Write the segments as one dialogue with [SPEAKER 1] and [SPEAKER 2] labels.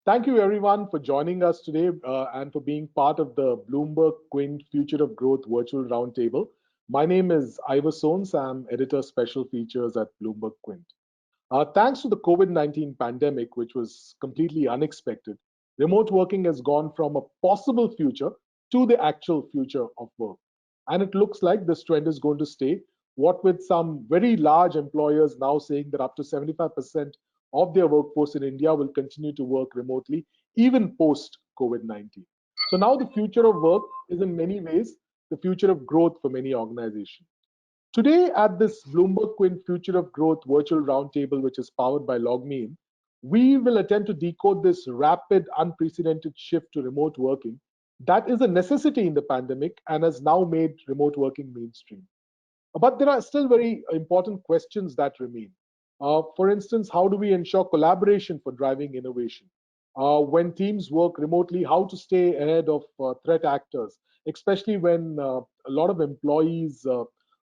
[SPEAKER 1] Thank you everyone for joining us today and for being part of the BloombergQuint Future of Growth virtual roundtable. My name is Ivor Sones. I'm editor special features at BloombergQuint. Thanks to the COVID-19 pandemic, which was completely unexpected, remote working has gone from a possible future to the actual future of work. And it looks like this trend is going to stay, what with some very large employers now saying that up to 75% of their workforce in India will continue to work remotely, even post COVID-19. So now the future of work is in many ways the future of growth for many organizations. Today, at this BloombergQuint Future of Growth virtual roundtable, which is powered by LogMein, we will attempt to decode this rapid, unprecedented shift to remote working that is a necessity in the pandemic and has now made remote working mainstream. But there are still very important questions that remain. For instance, how do we ensure collaboration for driving innovation? When teams work remotely, how to stay ahead of threat actors, especially when a lot of employees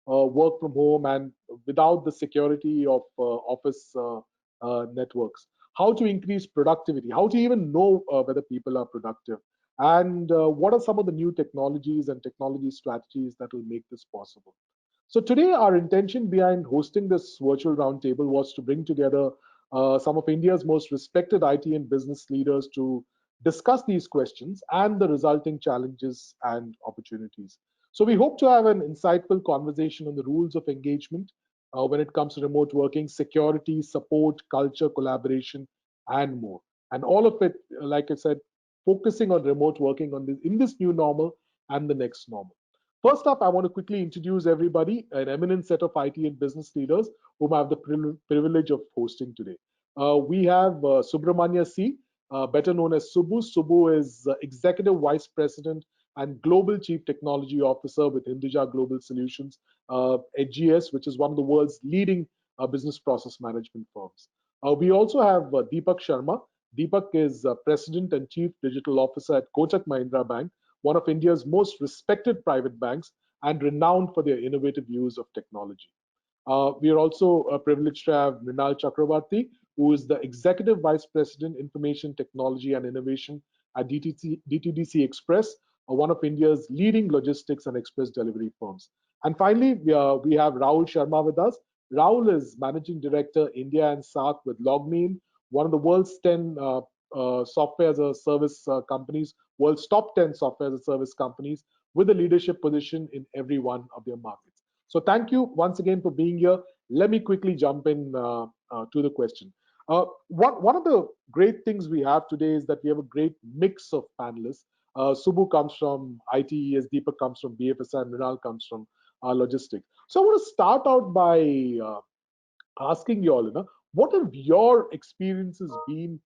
[SPEAKER 1] work from home and without the security of office networks. How to increase productivity, how to even know whether people are productive, and what are some of the new technologies and technology strategies that will make this possible. So today, our intention behind hosting this virtual roundtable was to bring together some of India's most respected IT and business leaders to discuss these questions and the resulting challenges and opportunities. So we hope to have an insightful conversation on the rules of engagement when it comes to remote working, security, support, culture, collaboration, and more. And all of it, like I said, focusing on remote working in this new normal and the next normal. First up, I want to quickly introduce everybody, an eminent set of IT and business leaders whom I have the privilege of hosting today. We have Subramanya C., better known as Subbu. Subbu is Executive Vice President and Global Chief Technology Officer with Hinduja Global Solutions, HGS, which is one of the world's leading business process management firms. We also have Deepak Sharma. Deepak is President and Chief Digital Officer at Kotak Mahindra Bank, one of India's most respected private banks and renowned for their innovative use of technology. We are also privileged to have Mrinal Chakravarti, who is the Executive Vice President, Information Technology and Innovation at DTDC Express, one of India's leading logistics and express delivery firms. And finally, we have Rahul Sharma with us. Rahul is Managing Director, India and South with LogMein, one of the world's 10 software as a service companies, world's top 10 software as a service companies with a leadership position in every one of their markets. So thank you once again for being here. Let me quickly jump in to the question. One of the great things we have today is that we have a great mix of panelists. Subbu comes from ITES, Deepak comes from BFSI, and Mrinal comes from logistics. So I want to start out by asking you all, what have your experiences been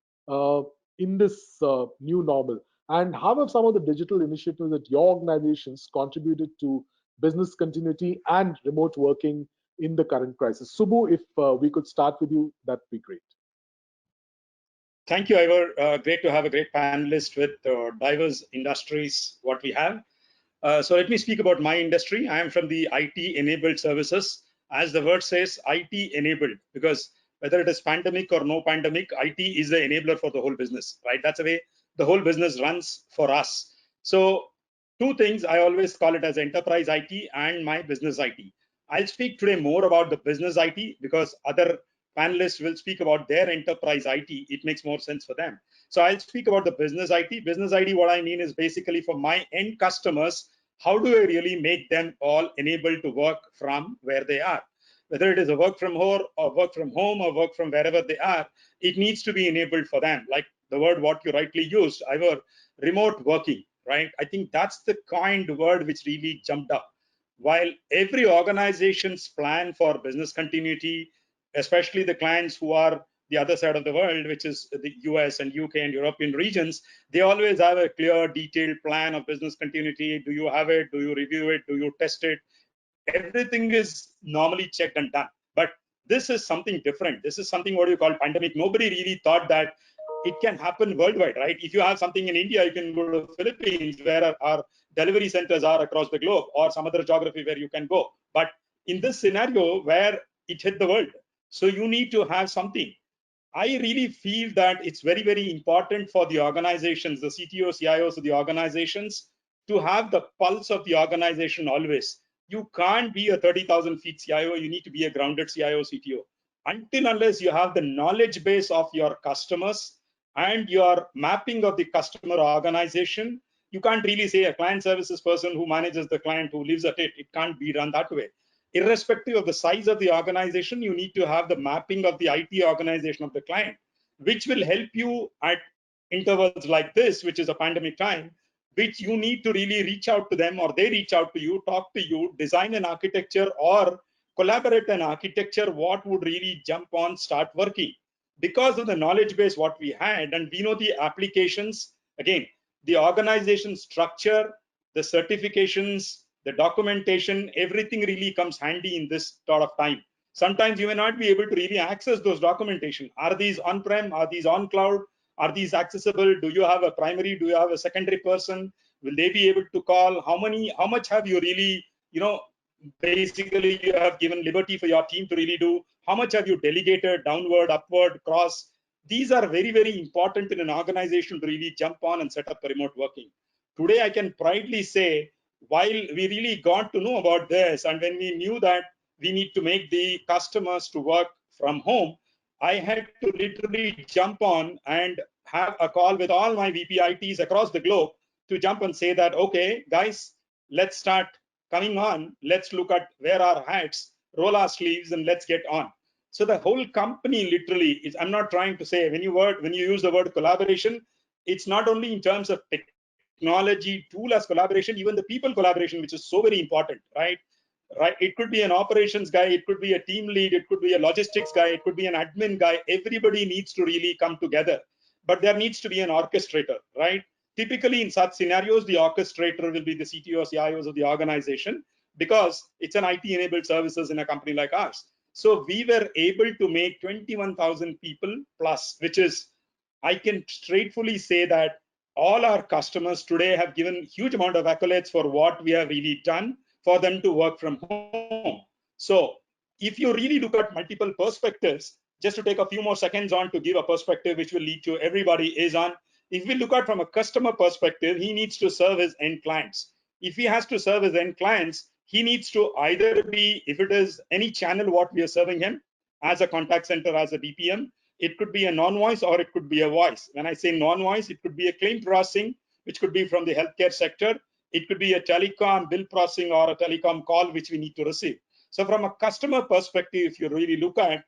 [SPEAKER 1] in this new normal? And how have some of the digital initiatives at your organizations contributed to business continuity and remote working in the current crisis? Subbu, if we could start with you, that'd be great.
[SPEAKER 2] Thank you, Ivor. Great to have a great panelist with diverse industries, what we have. So let me speak about my industry. I am from the IT-enabled services. As the word says, IT-enabled, because whether it is pandemic or no pandemic, IT is the enabler for the whole business, right? That's the way the whole business runs for us. So two things, I always call it as enterprise IT and my business IT. I'll speak today more about the business IT because other panelists will speak about their enterprise IT. It makes more sense for them. So I'll speak about the business IT. Business IT, what I mean is basically for my end customers, how do I really make them all enabled to work from where they are? Whether it is a work from home or work from wherever they are, it needs to be enabled for them. Like the word what you rightly used, Ivor, remote working, right? I think that's the kind word which really jumped up. While every organization's plan for business continuity, especially the clients who are the other side of the world, which is the US and UK and European regions, they always have a clear, detailed plan of business continuity. Do you have it? Do you review it? Do you test it? Everything is normally checked and done. But this is something different. This is something what you call pandemic. Nobody really thought that it can happen worldwide, right? If you have something in India, you can go to Philippines, where our delivery centers are across the globe, or some other geography where you can go. But in this scenario where it hit the world, so you need to have something. I really feel that it's very, very important for the organizations, the CTOs, CIOs of the organizations, to have the pulse of the organization always. You can't be a 30,000 feet CIO. You need to be a grounded CIO, CTO. Until unless you have the knowledge base of your customers and your mapping of the customer organization, you can't really say a client services person who manages the client, who lives at it. It can't be done that way. Irrespective of the size of the organization, you need to have the mapping of the IT organization of the client, which will help you at intervals like this, which is a pandemic time, which you need to really reach out to them, or they reach out to you, talk to you, design an architecture or collaborate an architecture, what would really jump on, start working. Because of the knowledge base what we had, and we know the applications, again, the organization structure, the certifications, the documentation, everything really comes handy in this sort of time. Sometimes you may not be able to really access those documentation. Are these on-prem? Are these on cloud? Are these accessible? Do you have a primary? Do you have a secondary person? Will they be able to call? How much have you really, basically you have given liberty for your team to really do? How much have you delegated downward, upward, cross? These are very, very important in an organization to really jump on and set up a remote working. Today, I can proudly say, while we really got to know about this, and when we knew that we need to make the customers to work from home, I had to literally jump on and have a call with all my VPITs across the globe to jump and say that, okay, guys, let's start coming on. Let's look at where our hats, roll our sleeves, and let's get on. So the whole company literally is, I'm not trying to say, when you use the word collaboration, it's not only in terms of technology tool as collaboration, even the people collaboration, which is so very important, right? It could be an operations guy, it could be a team lead, it could be a logistics guy, it could be an admin guy. Everybody needs to really come together, but there needs to be an orchestrator, right? Typically in such scenarios, the orchestrator will be the CTOs, CIOs of the organization, because it's an IT enabled services in a company like ours. So we were able to make 21,000 people plus, which is, I can straightfully say that all our customers today have given huge amount of accolades for what we have really done for them to work from home. So if you really look at multiple perspectives, just to take a few more seconds on to give a perspective which will lead to everybody is on, if we look at from a customer perspective, he needs to serve his end clients. If he has to serve his end clients, he needs to either be, if it is any channel what we are serving him as a contact center, as a BPM, it could be a non-voice or it could be a voice. When I say non-voice, it could be a claim processing, which could be from the healthcare sector. It could be a telecom bill processing or a telecom call, which we need to receive. So from a customer perspective, if you really look at,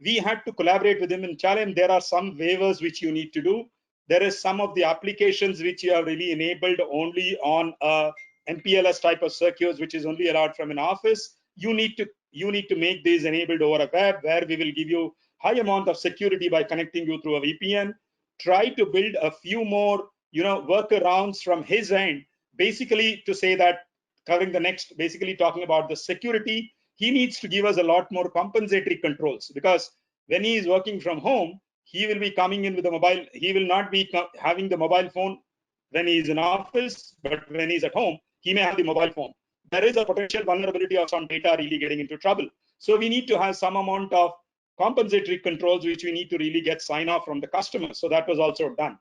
[SPEAKER 2] we had to collaborate with him and tell him there are some waivers which you need to do. There is some of the applications which you have really enabled only on a MPLS type of circuits, which is only allowed from an office. You need to make these enabled over a web, where we will give you high amount of security by connecting you through a VPN. Try to build a few more, workarounds from his end, basically to say that, covering the next, basically talking about the security, he needs to give us a lot more compensatory controls, because when he is working from home, he will be coming in with a mobile. He will not be having the mobile phone when he is in office, but when he's at home, he may have the mobile phone. There is a potential vulnerability of some data really getting into trouble. So we need to have some amount of compensatory controls, which we need to really get sign off from the customer. So that was also done.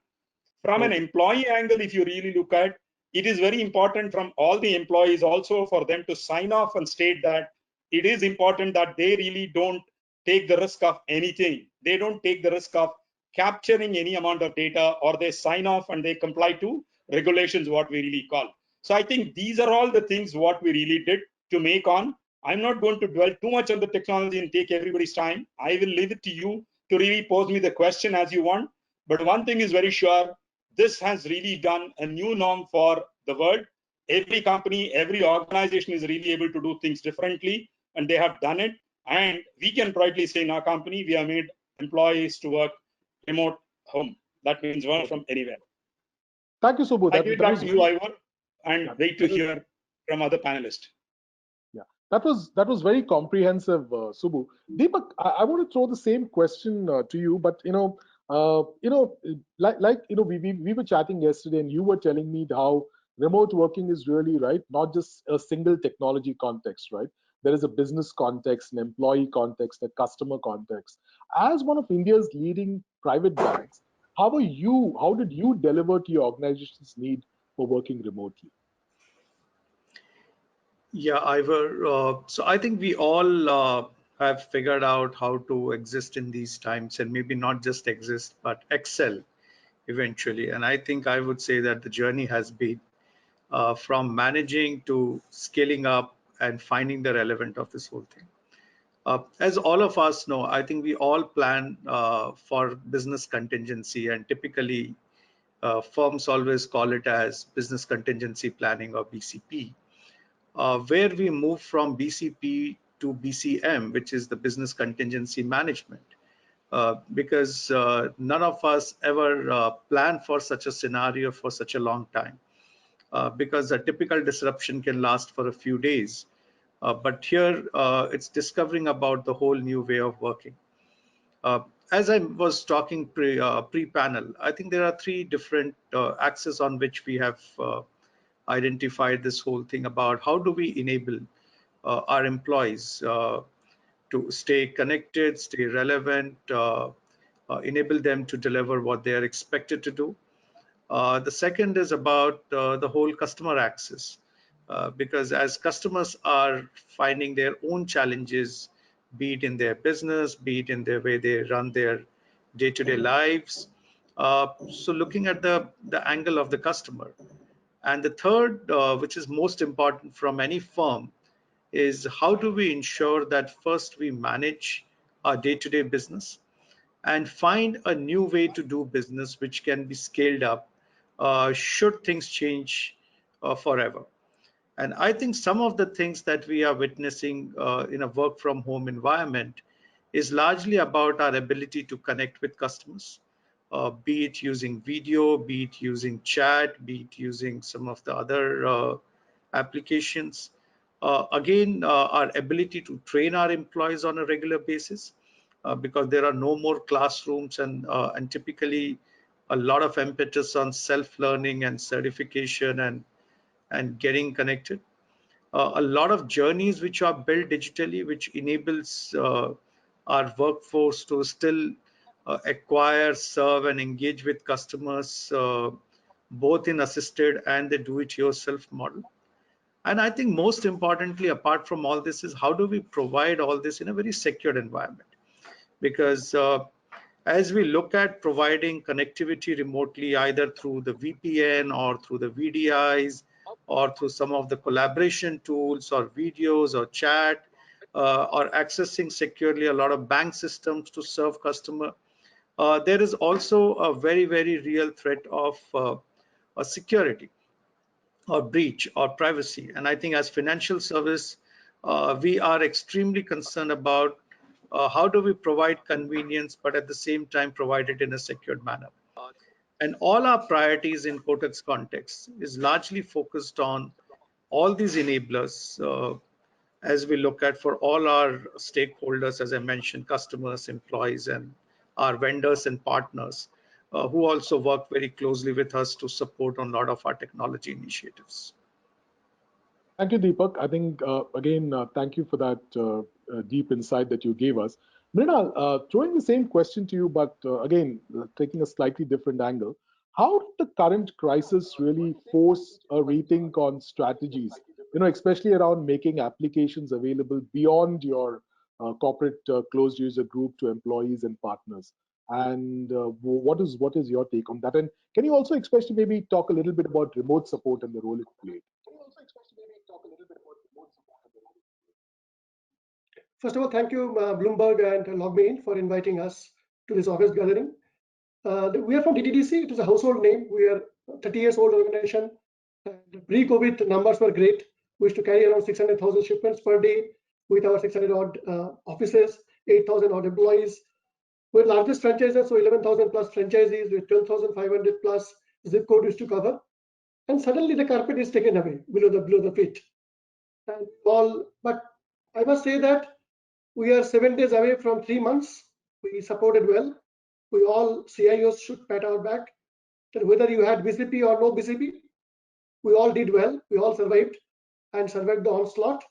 [SPEAKER 2] From an employee angle, if you really look at, it is very important from all the employees also for them to sign off and state that it is important that they really don't take the risk of anything. They don't take the risk of capturing any amount of data, or they sign off and they comply to regulations, what we really call. So I think these are all the things what we really did to make on. I'm not going to dwell too much on the technology and take everybody's time. I will leave it to you to really pose me the question as you want. But one thing is very sure, this has really done a new norm for the world. Every company, every organization is really able to do things differently, and they have done it. And we can proudly say in our company, we have made employees to work remote home. That means work from anywhere.
[SPEAKER 1] Thank you, Subbu.
[SPEAKER 2] I give it back to you, Ivor, and
[SPEAKER 1] yeah,
[SPEAKER 2] wait to hear from other panelists.
[SPEAKER 1] Yeah, that was very comprehensive, Subbu. Deepak, I want to throw the same question to you, but we were chatting yesterday, and you were telling me how remote working is really right, not just a single technology context, right? there is a business context, an employee context, a customer context. As one of India's leading private banks, how did you deliver to your organization's need for working remotely?
[SPEAKER 3] Yeah, Ivor. So I think we all have figured out how to exist in these times, and maybe not just exist, but excel eventually. And I think I would say that the journey has been from managing to scaling up and finding the relevant of this whole thing. As all of us know, I think we all plan for business contingency, and typically firms always call it as business contingency planning or BCP, where we move from BCP to BCM, which is the business contingency management. Because none of us ever plan for such a scenario for such a long time, because a typical disruption can last for a few days. But here it's discovering about the whole new way of working. As I was talking pre-panel, I think there are three different axes on which we have identified this whole thing about how do we enable our employees to stay connected, stay relevant, enable them to deliver what they are expected to do. The second is about the whole customer access, because as customers are finding their own challenges, be it in their business, be it in the way they run their day-to-day lives. So looking at the angle of the customer. And the third, which is most important from any firm, is how do we ensure that first we manage our day-to-day business and find a new way to do business which can be scaled up should things change forever. And I think some of the things that we are witnessing in a work from home environment is largely about our ability to connect with customers, be it using video, be it using chat, be it using some of the other applications. Again, our ability to train our employees on a regular basis, because there are no more classrooms, and typically a lot of impetus on self-learning and certification and getting connected. A lot of journeys which are built digitally, which enables our workforce to still acquire, serve, and engage with customers, both in assisted and the do-it-yourself model. And I think most importantly, apart from all this, is how do we provide all this in a very secured environment? Because as we look at providing connectivity remotely, either through the VPN or through the VDIs or through some of the collaboration tools or videos or chat, or accessing securely a lot of bank systems to serve customer, there is also a very, very real threat of a security or breach or privacy. And I think as financial service, we are extremely concerned about how do we provide convenience, but at the same time provide it in a secured manner. And all our priorities in Kotak's context is largely focused on all these enablers, as we look at for all our stakeholders, as I mentioned, customers, employees, and our vendors and partners, who also work very closely with us to support on a lot of our technology initiatives.
[SPEAKER 1] Thank you, Deepak. I think, again, thank you for that deep insight that you gave us. Mrinal, throwing the same question to you, but again, taking a slightly different angle. How did the current crisis really force a rethink on strategies, especially around making applications available beyond your corporate closed user group to employees and partners? And what is your take on that? And can you also especially maybe talk a little bit about remote support and the role it played?
[SPEAKER 4] First of all, thank you, Bloomberg and LogMein, for inviting us to this August gathering. We are from DTDC. It is a household name. We are a 30 years old organization. Pre-COVID numbers were great. We used to carry around 600,000 shipments per day with our 600 odd offices, 8,000 odd employees. We're largest franchises, so 11,000 plus franchisees with 12,500 plus zip code used to cover. And suddenly the carpet is taken away below the feet. And but I must say that we are 7 days away from 3 months. We supported well. We all CIOs should pat our back. That whether you had BCP or no BCP, we all did well. We all survived and survived the onslaught.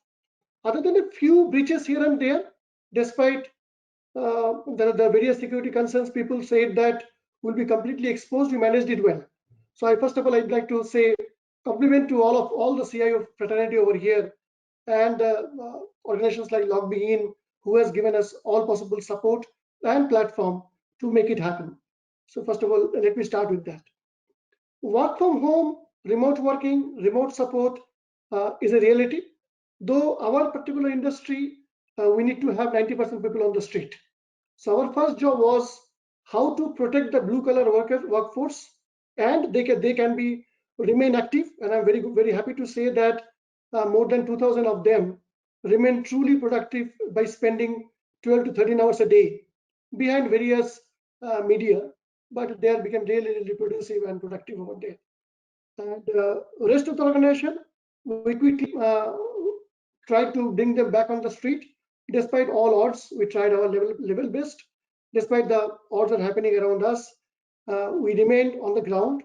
[SPEAKER 4] Other than a few breaches here and there, despite the various security concerns, people said that will be completely exposed, we managed it well. So first of all, I'd like to say compliment to all the CIO fraternity over here, and organizations like LogMein, who has given us all possible support and platform to make it happen. So first of all, let me start with that. Work from home, remote working, remote support is a reality. Though our particular industry, we need to have 90% people on the street. So our first job was how to protect the blue collar workforce, and they can be remain active. And I'm very happy to say that more than 2,000 of them remain truly productive by spending 12 to 13 hours a day behind various media, but they are become really productive and productive over there. And rest of the organization, we quickly tried to bring them back on the street. Despite all odds, we tried our level best. Despite the odds are happening around us, we remained on the ground.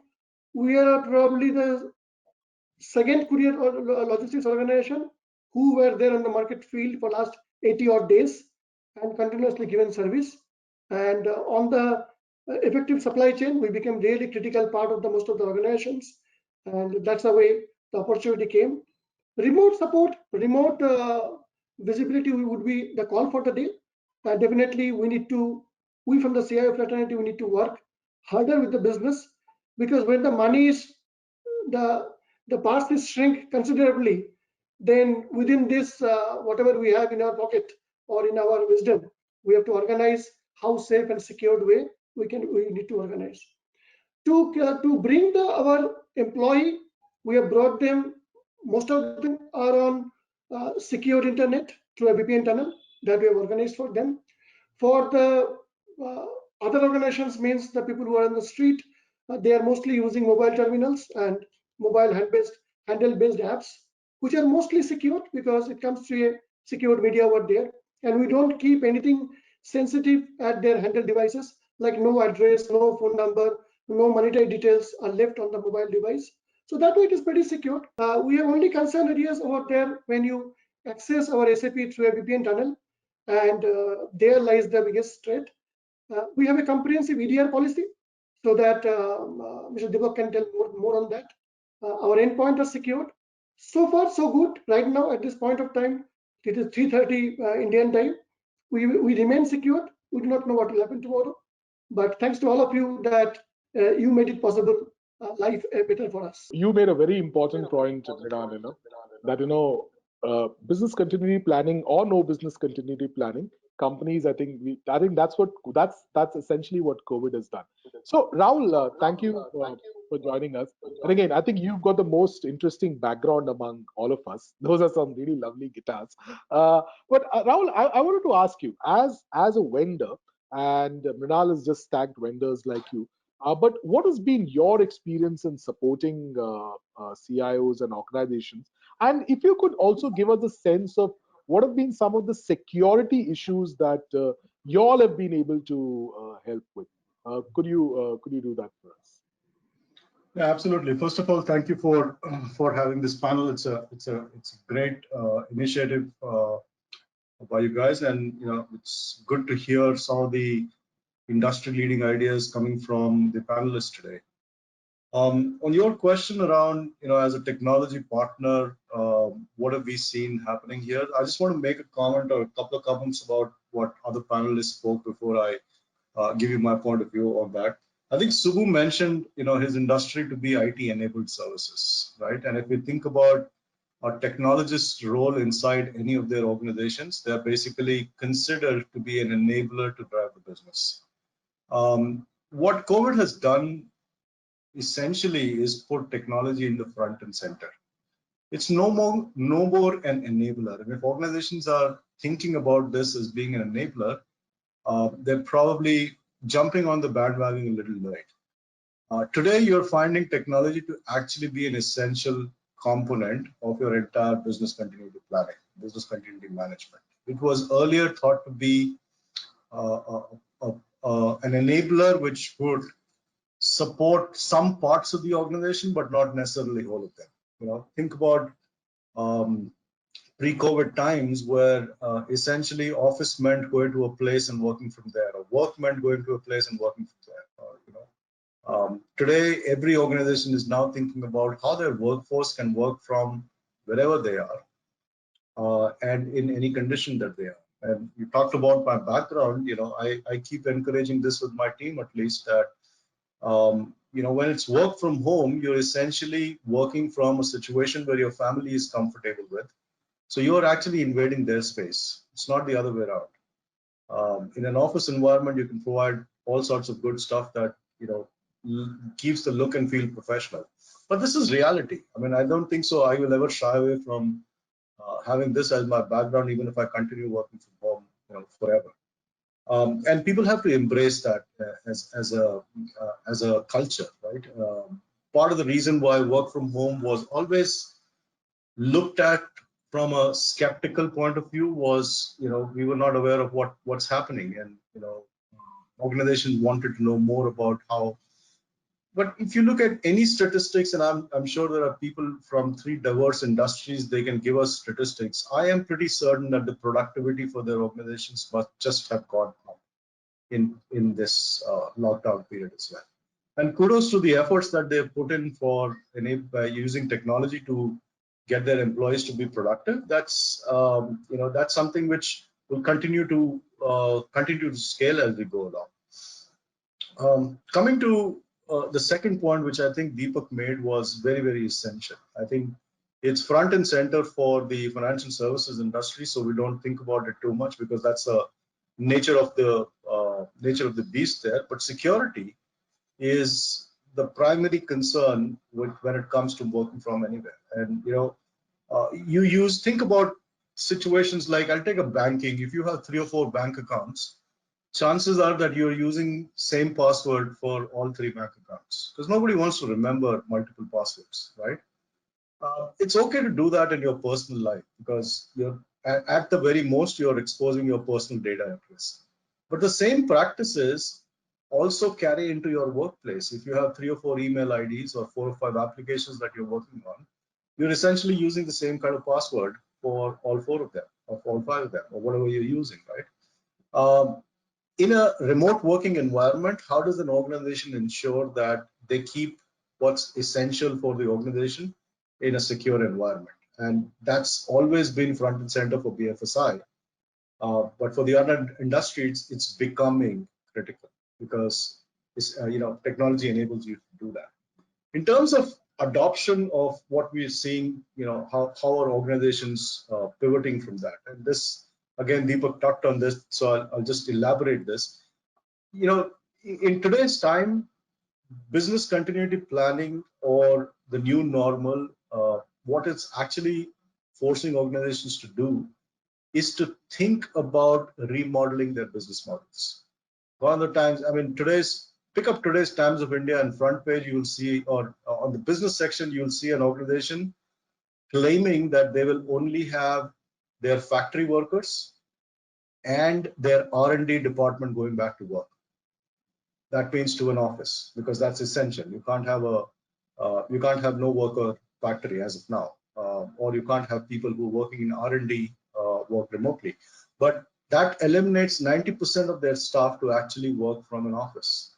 [SPEAKER 4] We are probably the second courier or logistics organization who were there on the market field for last 80 odd days and continuously given service. And on the effective supply chain, we became really critical part of the most of the organizations, and that's the way the opportunity came. Remote support, remote visibility would be the call for the day. Definitely, we from the CIO fraternity, we need to work harder with the business, because when the money is the parts is shrink considerably, then within this whatever we have in our pocket or in our wisdom, we have to organize how safe and secured way we need to organize to bring our employee. We have brought them, most of them are on secure internet through a VPN tunnel that we have organized for them. For the other organizations, means the people who are on the street, they are mostly using mobile terminals and mobile handle-based apps, which are mostly secured because it comes through a secured media over there, and we don't keep anything sensitive at their handle devices, like no address, no phone number, no monetary details are left on the mobile device. So that way it is pretty secure. We have only concern areas over there when you access our SAP through a VPN tunnel, and there lies the biggest threat. We have a comprehensive EDR policy, so that Mr. Deepak can tell more on that. Our endpoints are secured. So far, so good. Right now, at this point of time, it is 3:30 Indian time. We remain secured. We do not know what will happen tomorrow, but thanks to all of you that you made it possible, life better for us.
[SPEAKER 1] You made a very important point, Mridhan, that business continuity planning or no business continuity planning, companies, I think that's essentially what COVID has done. So Rahul, thank you for joining us. And again, I think you've got the most interesting background among all of us. Those are some really lovely guitars. But Rahul, I wanted to ask you, as a vendor, and Mrinal is just stacked vendors like you. But what has been your experience in supporting CIOs and organizations? And if you could also give us a sense of what have been some of the security issues that you all have been able to help with? Could you do that for us?
[SPEAKER 5] Yeah, absolutely. First of all, thank you for having this panel. It's a great initiative by you guys, and it's good to hear some of the industry-leading ideas coming from the panelists today. On your question around, as a technology partner, what have we seen happening here? I just want to make a comment or a couple of comments about what other panelists spoke before I give you my point of view on that. I think Subbu mentioned, his industry to be IT-enabled services, right? And if we think about a technologist's role inside any of their organizations, they're basically considered to be an enabler to drive the business. What COVID has done essentially is put technology in the front and center. It's no more an enabler. And if organizations are thinking about this as being an enabler, they're probably jumping on the bandwagon a little late. Today, you're finding technology to actually be an essential component of your entire business continuity planning, business continuity management. It was earlier thought to be an enabler which would support some parts of the organization, but not necessarily all of them. Think about pre-COVID times where essentially office meant going to a place and working from there, or work meant going to a place and working from there. Today, every organization is now thinking about how their workforce can work from wherever they are and in any condition that they are. And you talked about my background. I keep encouraging this with my team, at least, that when it's work from home, you're essentially working from a situation where your family is comfortable with. So you're actually invading their space. It's not the other way around. In an office environment, you can provide all sorts of good stuff that keeps the look and feel professional. But this is reality. I mean, I don't think so I will ever shy away from having this as my background, even if I continue working from home, forever. And people have to embrace that as a culture, right? Part of the reason why work from home was always looked at from a skeptical point of view was, we were not aware of what's happening, and organizations wanted to know more about how. But if you look at any statistics, and I'm sure there are people from 3 diverse industries, they can give us statistics. I am pretty certain that the productivity for their organizations must just have gone up in this lockdown period as well. And kudos to the efforts that they've put in for using technology to get their employees to be productive. That's that's something which will continue to scale as we go along. Coming to the second point, which I think Deepak made, was very, very essential. I think it's front and center for the financial services industry, so we don't think about it too much because that's a nature of the beast there. But security is the primary concern when it comes to working from anywhere. And think about situations like, I'll take a banking. If you have 3 or 4 bank accounts, chances are that you're using same password for all 3 bank accounts, because nobody wants to remember multiple passwords, right? It's okay to do that in your personal life, because you're at the very most you're exposing your personal data at risk. But the same practices also carry into your workplace. If you have 3 or 4 email IDs or 4 or 5 applications that you're working on, you're essentially using the same kind of password for all 4 of them, or all 5 of them, or whatever you're using, right? In a remote working environment, how does an organization ensure that they keep what's essential for the organization in a secure environment? And that's always been front and center for BFSI. But for the other industries, it's becoming critical, because technology enables you to do that. In terms of adoption of what we're seeing, how are organizations pivoting from that? And this, again, Deepak talked on this, so I'll just elaborate this. In today's time, business continuity planning, or the new normal, what it's actually forcing organizations to do is to think about remodeling their business models. One of the times, I mean, pick up today's Times of India, and front page you will see, or on the business section, you will see an organization claiming that they will only have their factory workers and their R&D department going back to work. That means to an office, because that's essential. You can't have no worker factory as of now, or you can't have people who are working in R&D work remotely. But that eliminates 90% of their staff to actually work from an office.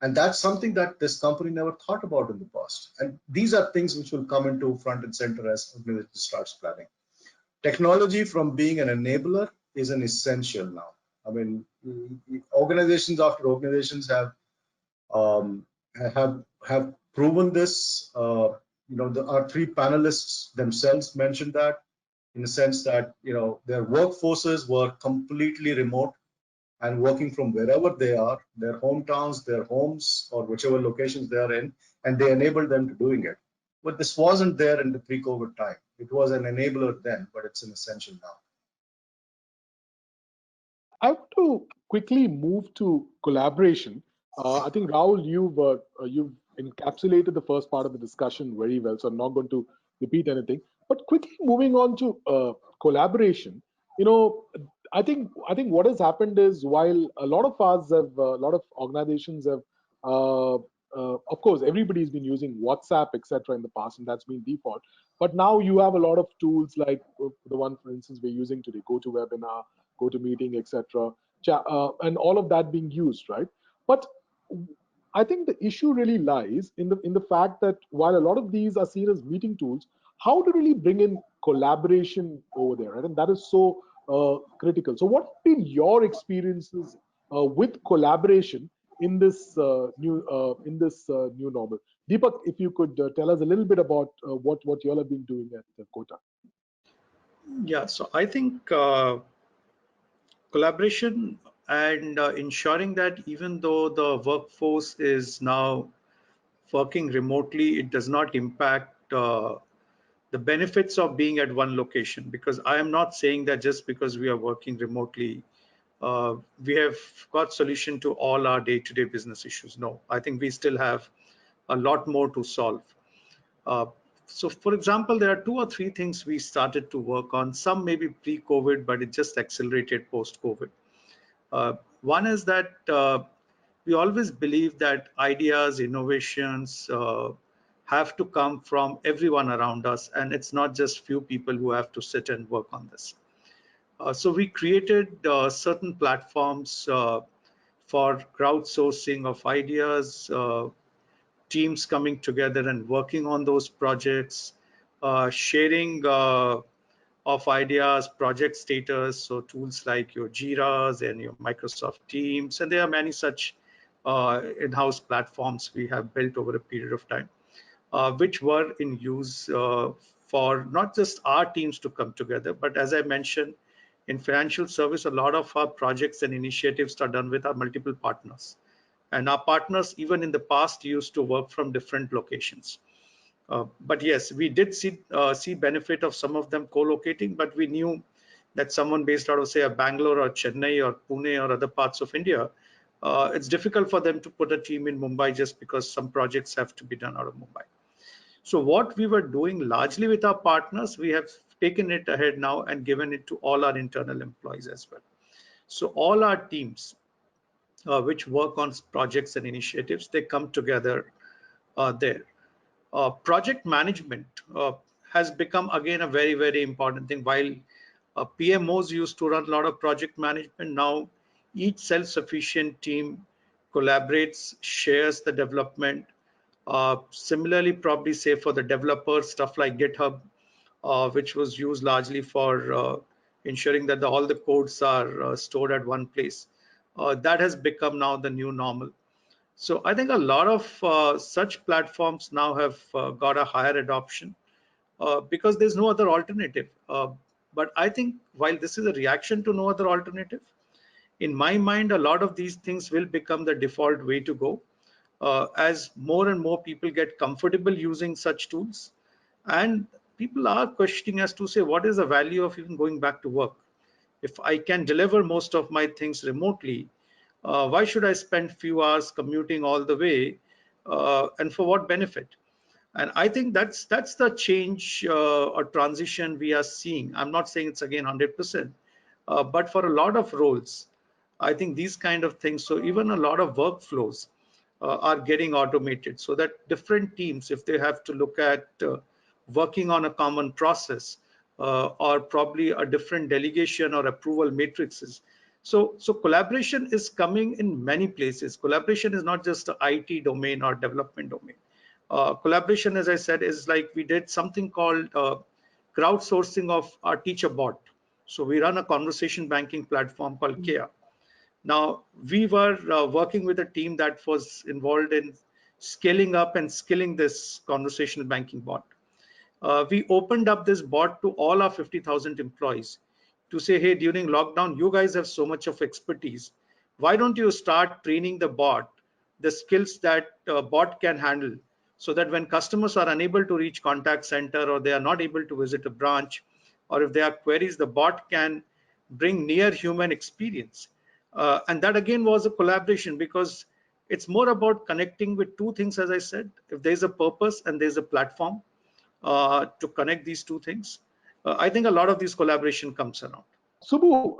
[SPEAKER 5] And that's something that this company never thought about in the past. And these are things which will come into front and center as organization starts planning. Technology, from being an enabler, is an essential now. I mean, organizations after organizations have proven this. Our 3 panelists themselves mentioned that, in the sense that their workforces were completely remote and working from wherever they are, their hometowns, their homes, or whichever locations they are in, and they enabled them to doing it. But this wasn't there in the pre-COVID time. It was an enabler then, but it's an essential now.
[SPEAKER 1] I want to quickly move to collaboration. I think, Rahul, you've encapsulated the first part of the discussion very well, so I'm not going to repeat anything. But quickly moving on to collaboration, I think what has happened is, while a lot of organizations have of course, everybody's been using WhatsApp, etc., in the past, and that's been default. But now you have a lot of tools like the one, for instance, we're using today, GoToWebinar, GoToMeeting, etc., and all of that being used, right? But I think the issue really lies in the fact that while a lot of these are seen as meeting tools, how to really bring in collaboration over there, right? And that is so critical. So, what have been your experiences with collaboration in this new normal? Deepak, if you could tell us a little bit about what you all have been doing at Kota.
[SPEAKER 3] Yeah, so I think collaboration and ensuring that even though the workforce is now working remotely, it does not impact the benefits of being at one location. Because I am not saying that just because we are working remotely, we have got solution to all our day-to-day business issues. No, I think we still have a lot more to solve. Uh, so for example, there are 2 or 3 things we started to work on. Some maybe pre-COVID, but it just accelerated post-COVID. One is that we always believe that ideas, innovations have to come from everyone around us, and it's not just few people who have to sit and work on this. So we created certain platforms for crowdsourcing of ideas, teams coming together and working on those projects, sharing of ideas, project status, so tools like your Jiras and your Microsoft Teams, and there are many such in-house platforms we have built over a period of time, which were in use for not just our teams to come together, but as I mentioned, in financial service, a lot of our projects and initiatives are done with our multiple partners. And our partners, even in the past, used to work from different locations. But yes, we did see benefit of some of them co-locating, but we knew that someone based out of, say, a Bangalore or Chennai or Pune or other parts of India, it's difficult for them to put a team in Mumbai just because some projects have to be done out of Mumbai. So what we were doing largely with our partners, we have taken it ahead now and given it to all our internal employees as well. So all our teams, which work on projects and initiatives, they come together there. Project management has become again a very, very important thing. While PMOs used to run a lot of project management, now each self-sufficient team collaborates, shares the development. Similarly, probably say for the developers, stuff like GitHub, which was used largely for ensuring that all the codes are stored at one place. That has become now the new normal. So I think a lot of such platforms now have got a higher adoption because there's no other alternative. But I think while this is a reaction to no other alternative, in my mind, a lot of these things will become the default way to go as more and more people get comfortable using such tools. And people are questioning as to say, what is the value of even going back to work? If I can deliver most of my things remotely, why should I spend few hours commuting all the way, and for what benefit? And I think that's the change or transition we are seeing. I'm not saying it's again 100%, but for a lot of roles, I think these kind of things. So even a lot of workflows are getting automated, so that different teams, if they have to look at working on a common process or probably a different delegation or approval matrices. So collaboration is coming in many places. Collaboration is not just the IT domain or development domain. Collaboration, as I said, is like we did something called crowdsourcing of our teacher bot. So we run a conversation banking platform called Kia. Now, we were working with a team that was involved in scaling up and skilling this conversational banking bot. We opened up this bot to all our 50,000 employees to say, hey, during lockdown, you guys have so much of expertise. Why don't you start training the bot, the skills that bot can handle, so that when customers are unable to reach contact center or they are not able to visit a branch, or if they have queries, the bot can bring near human experience. And that again was a collaboration, because it's more about connecting with 2 things, as I said. If there's a purpose and there's a platform to connect these 2 things, I think a lot of this collaboration comes around.
[SPEAKER 1] Subbu,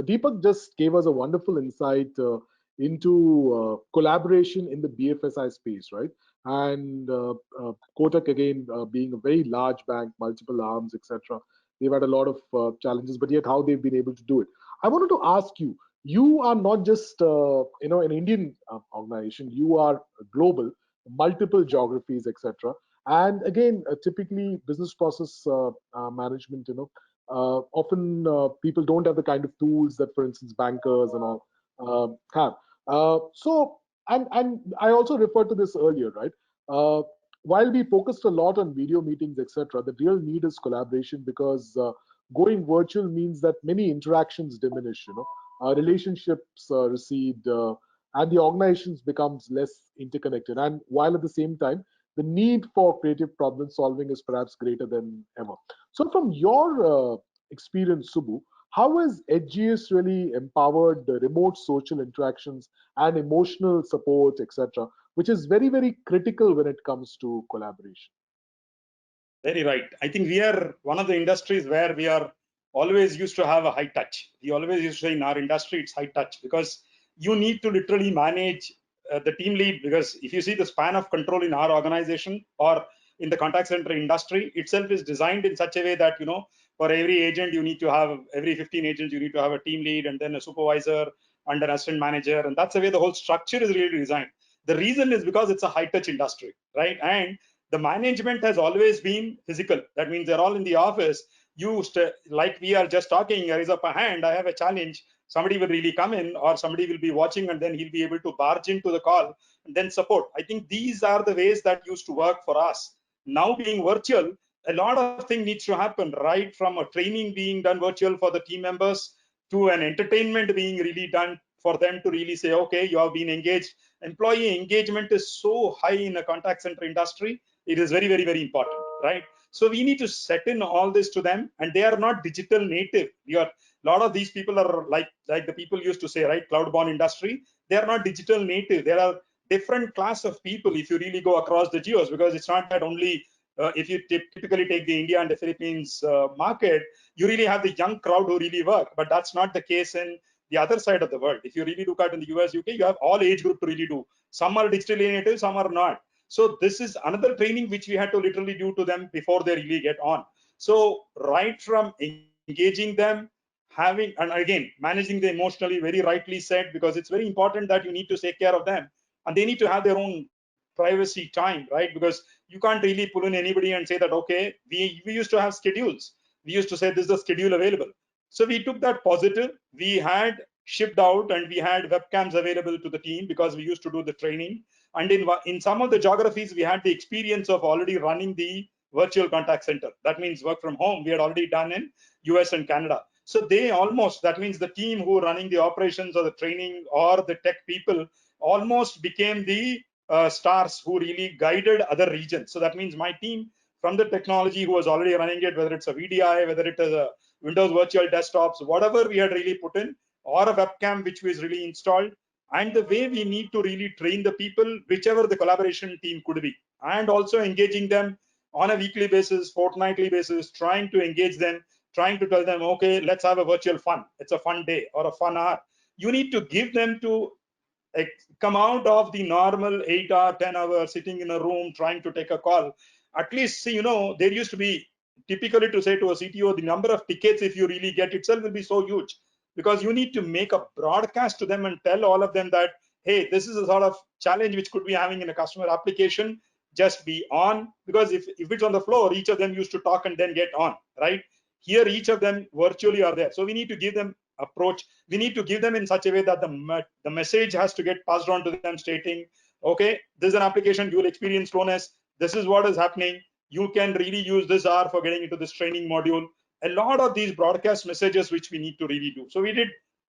[SPEAKER 1] Deepak just gave us a wonderful insight into collaboration in the BFSI space, right? And Kotak again being a very large bank, multiple arms, etc. They've had a lot of challenges, but yet how they've been able to do it. I wanted to ask you. You are not just an Indian organization. You are global, multiple geographies, etc. And again, typically business process management. Often people don't have the kind of tools that, for instance, bankers and all have. And I also referred to this earlier, right? While we focused a lot on video meetings, etc., the real need is collaboration because going virtual means that many interactions diminish. Relationships recede, and the organizations becomes less interconnected. And while at the same time, the need for creative problem solving is perhaps greater than ever. So, from your experience, Subbu, how has HGS really empowered the remote social interactions and emotional support, etc., which is very, very critical when it comes to collaboration?
[SPEAKER 2] Very right. I think we are one of the industries where we are always used to have a high touch. We always used to say in our industry it's high touch because you need to literally manage the team lead, because if you see the span of control in our organization or in the contact center industry itself is designed in such a way that for every agent you need to have, every 15 agents you need to have a team lead and then a supervisor and an assistant manager, and that's the way the whole structure is really designed. The reason is because it's a high touch industry, right? And the management has always been physical. That means they're all in the office. Like we are just talking, raise up a hand, I have a challenge. Somebody will really come in, or somebody will be watching, and then he'll be able to barge into the call and then support. I think these are the ways that used to work for us. Now being virtual, a lot of things needs to happen, right? From a training being done virtual for the team members to an entertainment being really done for them to really say, okay, you have been engaged. Employee engagement is so high in a contact center industry. It is very, very, very important, right? So we need to set in all this to them, and they are not digital native. A lot of these people are like the people used to say, right? Cloud-born industry. They are not digital native. There are different class of people if you really go across the geos, because it's not that only if you typically take the India and the Philippines market, you really have the young crowd who really work, but that's not the case in the other side of the world. If you really look at in the US, UK, you have all age group to really do. Some are digitally native, some are not. So this is another training which we had to literally do to them before they really get on. So right from engaging them, having, and again, managing them emotionally, very rightly said, because it's very important that you need to take care of them and they need to have their own privacy time, right? Because you can't really pull in anybody and say that, okay, we used to have schedules. We used to say this is the schedule available. So we took that positive. We had shipped out and we had webcams available to the team because we used to do the training. And in some of the geographies, we had the experience of already running the virtual contact center. That means work from home. We had already done in US and Canada. So they almost, that means the team who are running the operations or the training or the tech people almost became the stars who really guided other regions. So that means my team from the technology who was already running it, whether it's a VDI, whether it is a Windows virtual desktops, whatever we had really put in, or a webcam which was really installed, and the way we need to really train the people, whichever the collaboration team could be, and also engaging them on a weekly basis, fortnightly basis, trying to engage them, trying to tell them, okay, let's have a virtual fun. It's a fun day or a fun hour. You need to give them to come out of the normal 8 hour, 10 hour sitting in a room trying to take a call. At least, see, there used to be typically to say to a CTO, the number of tickets if you really get itself will be so huge, because you need to make a broadcast to them and tell all of them that, hey, this is a sort of challenge which could be having in a customer application. Just be on, because if it's on the floor, each of them used to talk and then get on, right? Here, each of them virtually are there. So we need to give them approach. We need to give them in such a way that the message has to get passed on to them stating, okay, this is an application, you will experience slowness. This is what is happening. You can really use this hour for getting into this training module. A lot of these broadcast messages which we need to really do. So we did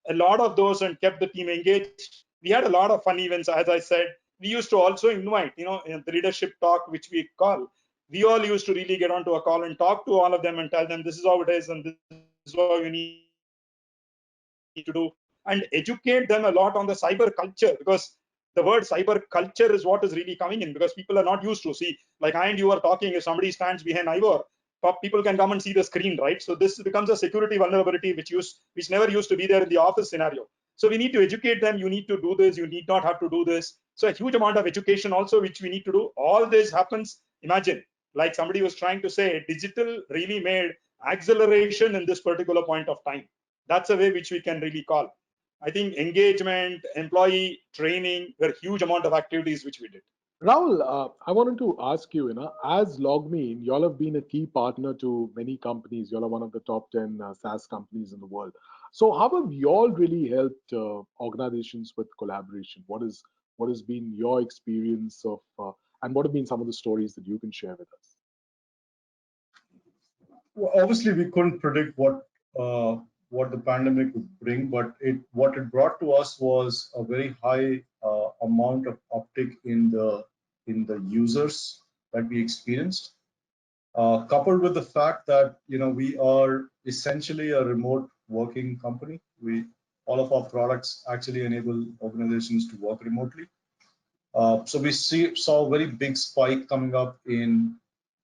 [SPEAKER 2] a lot of those and kept the team engaged. We had a lot of fun events, as I said. We used to also invite, in the leadership talk, which we call, we all used to really get onto a call and talk to all of them and tell them this is how it is and this is what you need to do, and educate them a lot on the cyber culture, because the word cyber culture is what is really coming in, because people are not used to see, like I and you are talking, if somebody stands behind IVOR, people can come and see the screen, right? So this becomes a security vulnerability which never used to be there in the office scenario. So So we need to educate them. You need to do this. You need not have to do this. So a huge amount of education also, which we need to do. All this happens. Imagine, like somebody was trying to say, digital really made acceleration in this particular point of time. That's a way which we can really call. I think engagement, employee training, were huge amount of activities which we did.
[SPEAKER 1] Rahul, I wanted to ask you, as LogMein, y'all have been a key partner to many companies. Y'all are one of the top 10 SaaS companies in the world. So how have y'all really helped organizations with collaboration? What has been your experience of, and what have been some of the stories that you can share with us?
[SPEAKER 5] Well, obviously, we couldn't predict what the pandemic would bring, but what it brought to us was a very high amount of uptick in the users that we experienced, coupled with the fact that we are essentially a remote working company. All of our products actually enable organizations to work remotely. So we saw a very big spike coming up in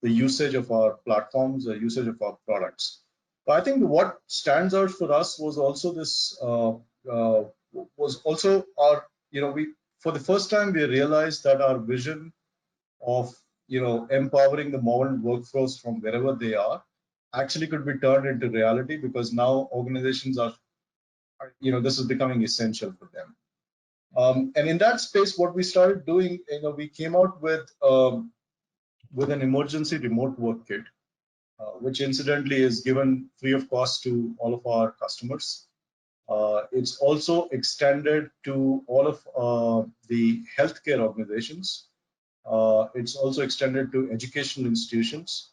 [SPEAKER 5] the usage of our platforms, the usage of our products. But I think what stands out for us was also this, was also our, we, for the first time, we realized that our vision of, empowering the modern workforce from wherever they are actually could be turned into reality, because now organizations are, this is becoming essential for them. And in that space, what we started doing, we came out with an emergency remote work kit, which incidentally is given free of cost to all of our customers. It's also extended to all of the healthcare organizations. It's also extended to educational institutions,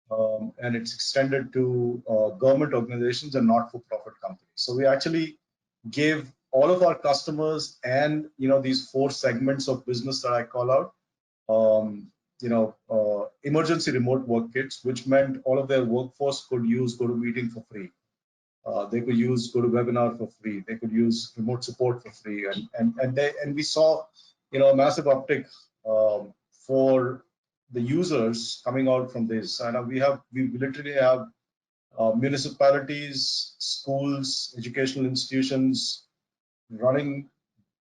[SPEAKER 5] and it's extended to government organizations and not-for-profit companies. So we actually gave all of our customers and these 4 segments of business that I call out, emergency remote work kits, which meant all of their workforce could use GoToMeeting for free. They could use GoToWebinar for free. They could use remote support for free, and we saw a massive uptick for the users coming out from this. And we literally have municipalities, schools, educational institutions running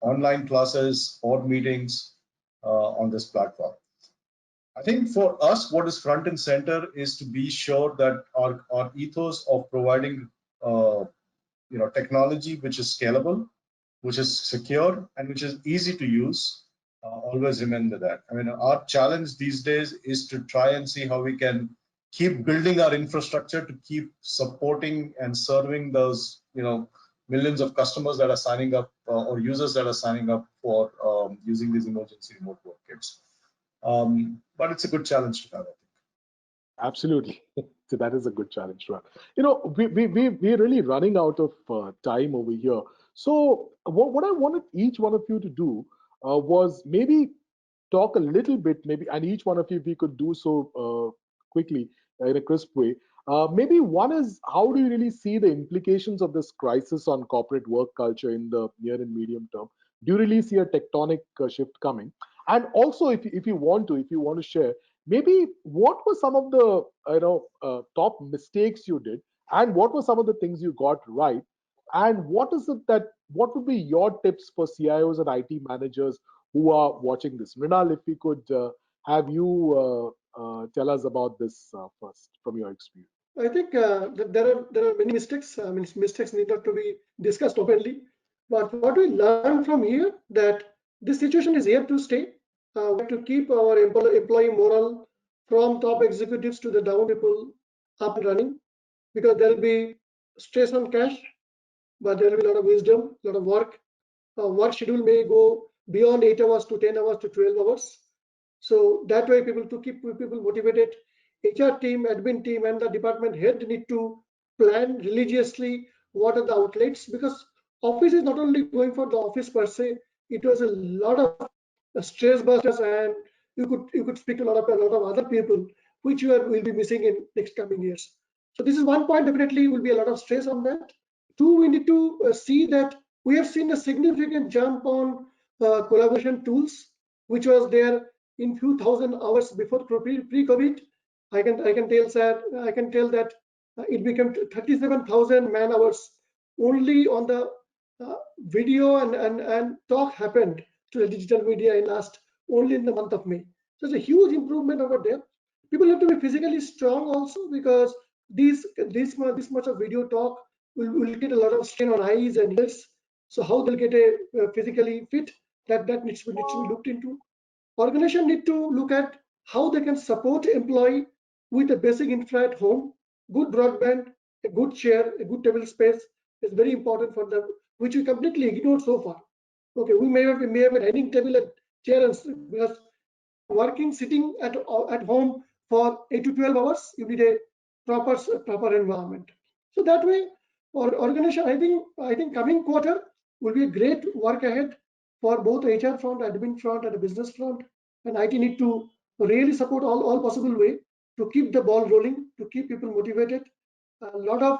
[SPEAKER 5] online classes or meetings on this platform. I think for us, what is front and center is to be sure that our ethos of providing technology which is scalable, which is secure, and which is easy to use, always remember that. I mean, our challenge these days is to try and see how we can keep building our infrastructure to keep supporting and serving those millions of customers that are signing up, or users that are signing up for using these emergency remote work kits. But it's a good challenge to have, I think.
[SPEAKER 1] Absolutely. So that is a good challenge, right? We're really running out of time over here. So what I wanted each one of you to do was maybe talk a little bit, maybe, and each one of you, if you could do so quickly in a crisp way. Maybe one is, how do you really see the implications of this crisis on corporate work culture in the near and medium term? Do you really see a tectonic shift coming? And also, if you want to share, maybe what were some of the top mistakes you did, and what were some of the things you got right, and what would be your tips for CIOs and IT managers who are watching this? Mrinal, if we could have you tell us about this first from your experience.
[SPEAKER 4] I think there are many mistakes. I mean, mistakes need not to be discussed openly. But what we learn from here, that this situation is here to stay. We have to keep our employee morale from top executives to the down people up and running, because there will be stress on cash, but there will be a lot of wisdom, a lot of work. Work schedule may go beyond 8 hours to 10 hours to 12 hours. So that way, to keep people motivated, HR team, admin team, and the department head need to plan religiously what are the outlets, because office is not only going for the office per se. It was a lot of stress busters, and you could speak to a lot of other people which will be missing in next coming years. So this is one point. Definitely will be a lot of stress on that. 2, we need to see that we have seen a significant jump on collaboration tools, which was there in few thousand hours before pre-COVID. I can tell that it became 37,000 man hours only on the video and talk happened to the digital media in only in the month of May. So it's a huge improvement over there. People have to be physically strong also, because this much of video talk will get a lot of strain on eyes and ears. So how they'll get physically fit, that needs to be looked into. Organization need to look at how they can support employee with a basic infra at home. Good broadband, a good chair, a good table space is very important for them, which we completely ignored so far. Okay, we may have a dining table and chair, and because working sitting at home for 8 to 12 hours, you need a proper environment. So that way, for organization, I think coming quarter will be a great work ahead for both HR front, admin front, and the business front. And IT need to really support all possible way to keep the ball rolling, to keep people motivated. A lot of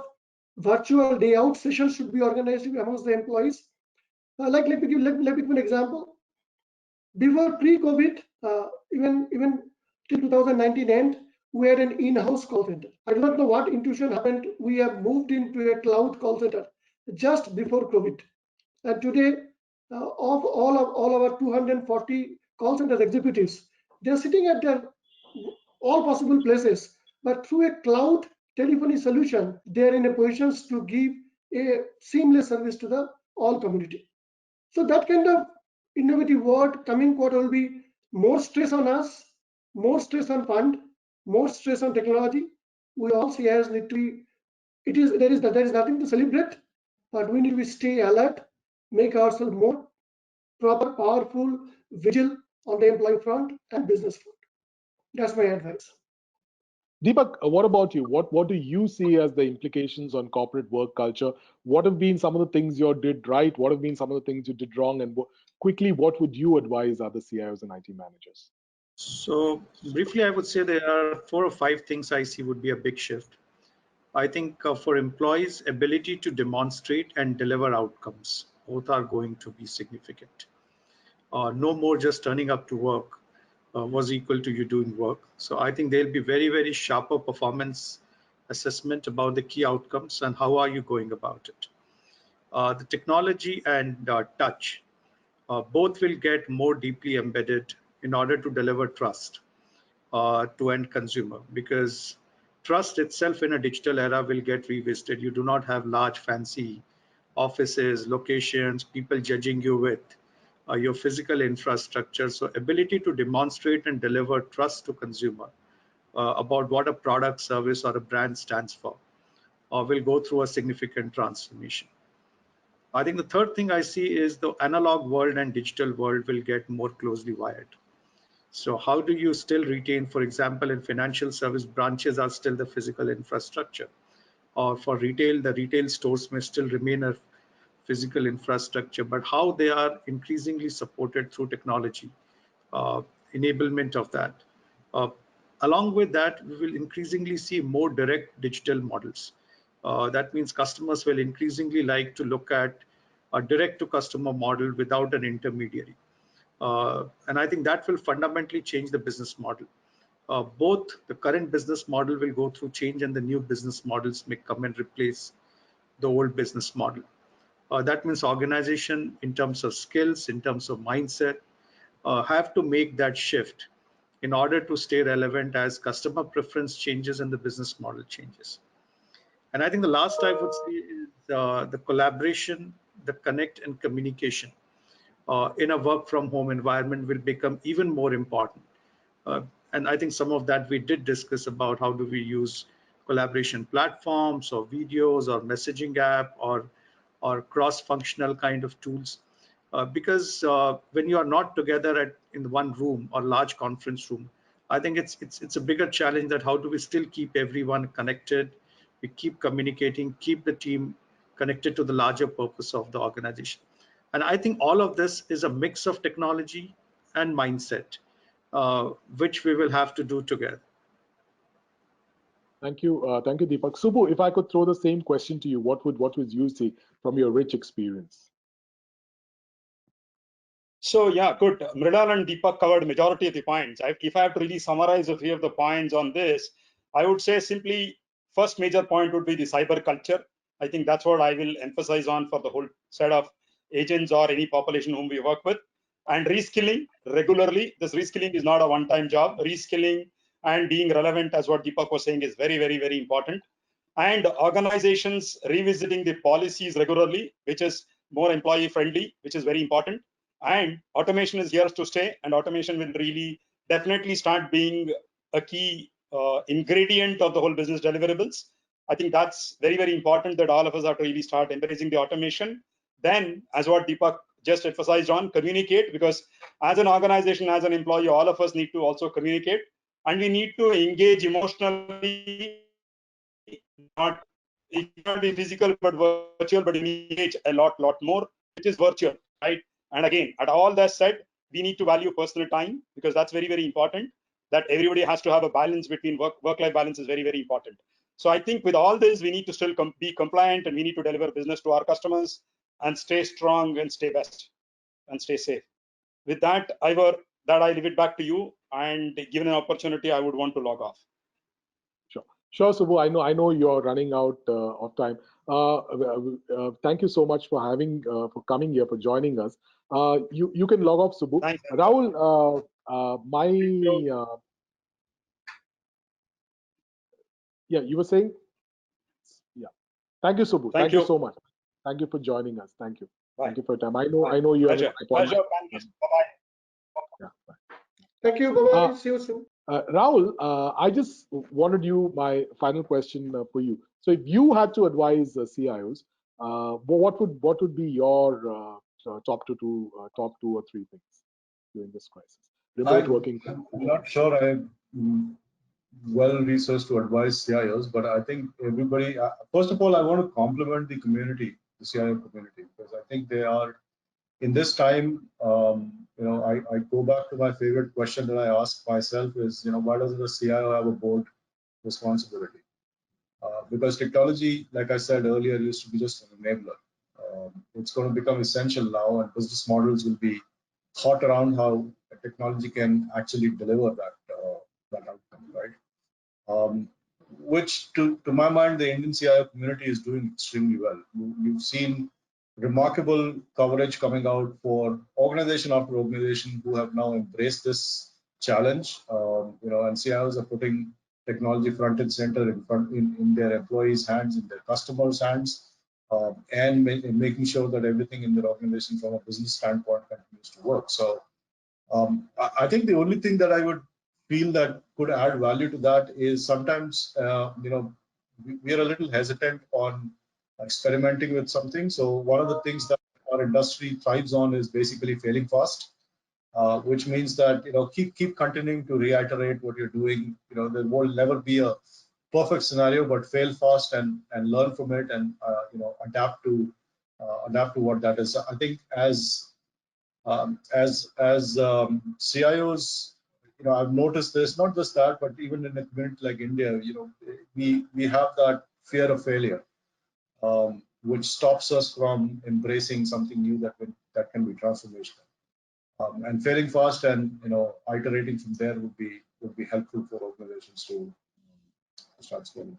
[SPEAKER 4] virtual day out sessions should be organized amongst the employees. Let me give an example. Before pre-COVID, even till 2019 end, we had an in-house call center. I do not know what intuition happened. We have moved into a cloud call center just before COVID. And today, of all our 240 call center executives, they're sitting at their all possible places, but through a cloud telephony solution, they're in a position to give a seamless service to the all community. So that kind of innovative work coming quarter will be more stress on us, more stress on fund, more stress on technology. We all CIOs need to be, there is nothing to celebrate, but we need to stay alert, make ourselves more proper, powerful, vigil on the employee front and business front. That's my advice.
[SPEAKER 1] Deepak, what about you? What do you see as the implications on corporate work culture? What have been some of the things you did right? What have been some of the things you did wrong? And quickly, what would you advise other CIOs and IT managers?
[SPEAKER 3] So briefly, I would say there are 4 or 5 things I see would be a big shift. I think for employees, ability to demonstrate and deliver outcomes, both are going to be significant. No more just turning up to work was equal to you doing work. So I think there'll be very, very sharper performance assessment about the key outcomes and how are you going about it. The technology and touch, both will get more deeply embedded in order to deliver trust to end consumer, because trust itself in a digital era will get revisited. You do not have large fancy offices, locations, people judging you with your physical infrastructure. So ability to demonstrate and deliver trust to consumer about what a product, service, or a brand stands for will go through a significant transformation. I think the third thing I see is the analog world and digital world will get more closely wired. So how do you still retain, for example, in financial service, branches are still the physical infrastructure, or for retail, the retail stores may still remain a physical infrastructure, but how they are increasingly supported through technology, enablement of that. Along with that, we will increasingly see more direct digital models. That means customers will increasingly like to look at a direct to customer model without an intermediary. And I think that will fundamentally change the business model. Both the current business model will go through change and the new business models may come and replace the old business model. That means organization in terms of skills, in terms of mindset, have to make that shift in order to stay relevant as customer preference changes and the business model changes. And I think the last I would say is the collaboration, the connect and communication in a work from home environment will become even more important. And I think some of that we did discuss about how do we use collaboration platforms or videos or messaging app or cross-functional kind of tools. Because when you are not together in one room or large conference room, I think it's a bigger challenge that how do we still keep everyone connected, we keep communicating, keep the team connected to the larger purpose of the organization. And I think all of this is a mix of technology and mindset, which we will have to do together.
[SPEAKER 1] Thank you, Deepak. Subbu, if I could throw the same question to you, what would you see from your rich experience?
[SPEAKER 2] So yeah, good. Mridal and Deepak covered majority of the points. If I have to really summarize a few of the points on this, I would say simply first major point would be the cyber culture. I think that's what I will emphasize on for the whole set of agents or any population whom we work with. And reskilling regularly. This reskilling is not a one-time job. Reskilling and being relevant, as what Deepak was saying, is very, very, very important. And organizations revisiting the policies regularly, which is more employee friendly, which is very important. And automation is here to stay, and automation will really definitely start being a key ingredient of the whole business deliverables. I think that's very, very important that all of us have to really start embracing the automation. Then, as what Deepak just emphasized on, communicate, because as an organization, as an employee, all of us need to also communicate, and we need to engage emotionally. Not, it cannot be physical but virtual, but engage a lot more, which is virtual, right? And again, at all that said, we need to value personal time, because that's very, very important. That everybody has to have a balance between work-life balance is very, very important. So I think with all this, we need to still be compliant, and we need to deliver business to our customers and stay strong and stay best and stay safe. With that, Ivor, that I leave it back to you, and given an opportunity, I would want to log off.
[SPEAKER 1] Sure, Subbu. I know you're running out of time. Thank you so much for coming here, for joining us. You can log off, Subbu.
[SPEAKER 2] Thanks.
[SPEAKER 1] Rahul, yeah, you were saying? Yeah. Thank you, Subbu. Thank you so much. Thank you for joining us. Thank you.
[SPEAKER 2] Bye.
[SPEAKER 1] Thank you for your time. I know you have an appointment.
[SPEAKER 2] Pleasure. Bye-bye.
[SPEAKER 1] Yeah, bye.
[SPEAKER 4] Thank you. Bye-bye. See you soon.
[SPEAKER 1] Rahul, I just wanted my final question for you. So, if you had to advise CIOs, what would be your top two or three things during this crisis? Remote working.
[SPEAKER 5] I'm not sure I'm well researched to advise CIOs, but I think everybody. First of all, I want to compliment the community, the CIO community, because I think they are in this time. I go back to my favorite question that I ask myself is, why doesn't a CIO have a board responsibility? Because technology, like I said earlier, used to be just an enabler. It's going to become essential now, and business models will be thought around how technology can actually deliver that outcome, right? Which, to my mind, the Indian CIO community is doing extremely well. You've seen remarkable coverage coming out for organization after organization who have now embraced this challenge. And CIOs are putting technology front and center in their employees' hands, in their customers' hands, and making sure that everything in their organization from a business standpoint continues to work. So I think the only thing that I would feel that could add value to that is sometimes, we are a little hesitant on experimenting with something. So one of the things that our industry thrives on is basically failing fast, which means that, keep continuing to reiterate what you're doing. There will never be a perfect scenario, but fail fast and learn from it, and adapt to what that is. I think as CIOs, I've noticed this, not just that, but even in a community like India, we have that fear of failure, which stops us from embracing something new that can be transformational. And failing fast and iterating from there would be helpful for organizations to start scaling.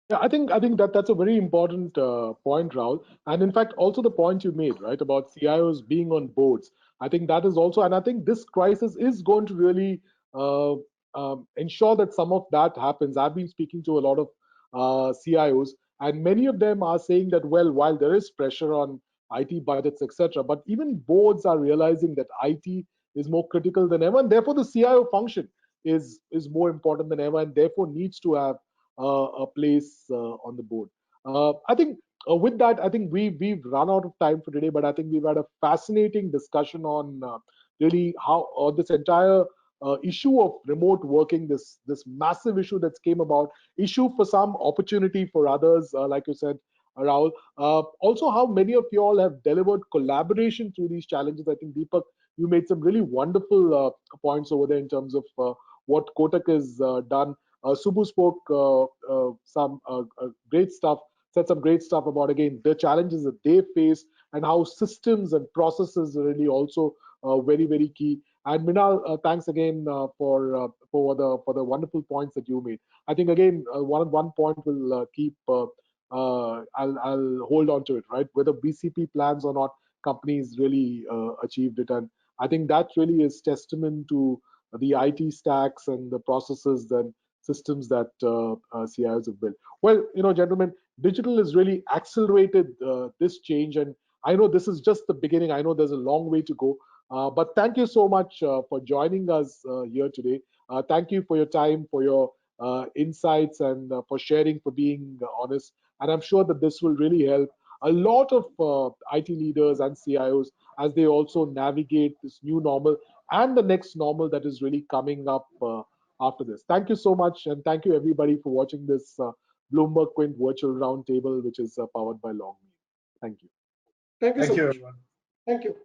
[SPEAKER 1] Yeah, I think that's a very important point, Rahul. And in fact, also the point you made, right, about CIOs being on boards. I think that is also, and I think this crisis is going to really ensure that some of that happens. I've been speaking to a lot of CIOs, and many of them are saying that, well, while there is pressure on IT budgets, etc., but even boards are realizing that IT is more critical than ever, and therefore the CIO function is more important than ever, and therefore needs to have a place on the board. I think with that, I think we've run out of time for today, but I think we've had a fascinating discussion on really how this entire issue of remote working, this massive issue that's came about, issue for some, opportunity for others, like you said, Rahul. Also, how many of you all have delivered collaboration through these challenges. I think, Deepak, you made some really wonderful points over there in terms of what Kotak has done. Subbu spoke some great stuff, said some great stuff about, again, the challenges that they face and how systems and processes are really also very, very key. And Minal, thanks again for the wonderful points that you made. I think, again, one point will keep I'll hold on to it, right? Whether BCP plans or not, companies really achieved it, and I think that really is testament to the IT stacks and the processes and systems that CIOs have built. Well, gentlemen, digital has really accelerated this change, and I know this is just the beginning. I know there's a long way to go, but thank you so much for joining us here today. Thank you for your time, for your insights, and for sharing, for being honest. And I'm sure that this will really help a lot of IT leaders and CIOs as they also navigate this new normal and the next normal that is really coming up after this. Thank you so much, and thank you everybody for watching this BloombergQuint Virtual Roundtable, which is powered by LogMein. Thank you.
[SPEAKER 4] Thank you so
[SPEAKER 5] Thank you,
[SPEAKER 4] much.
[SPEAKER 5] everyone.
[SPEAKER 4] Thank you.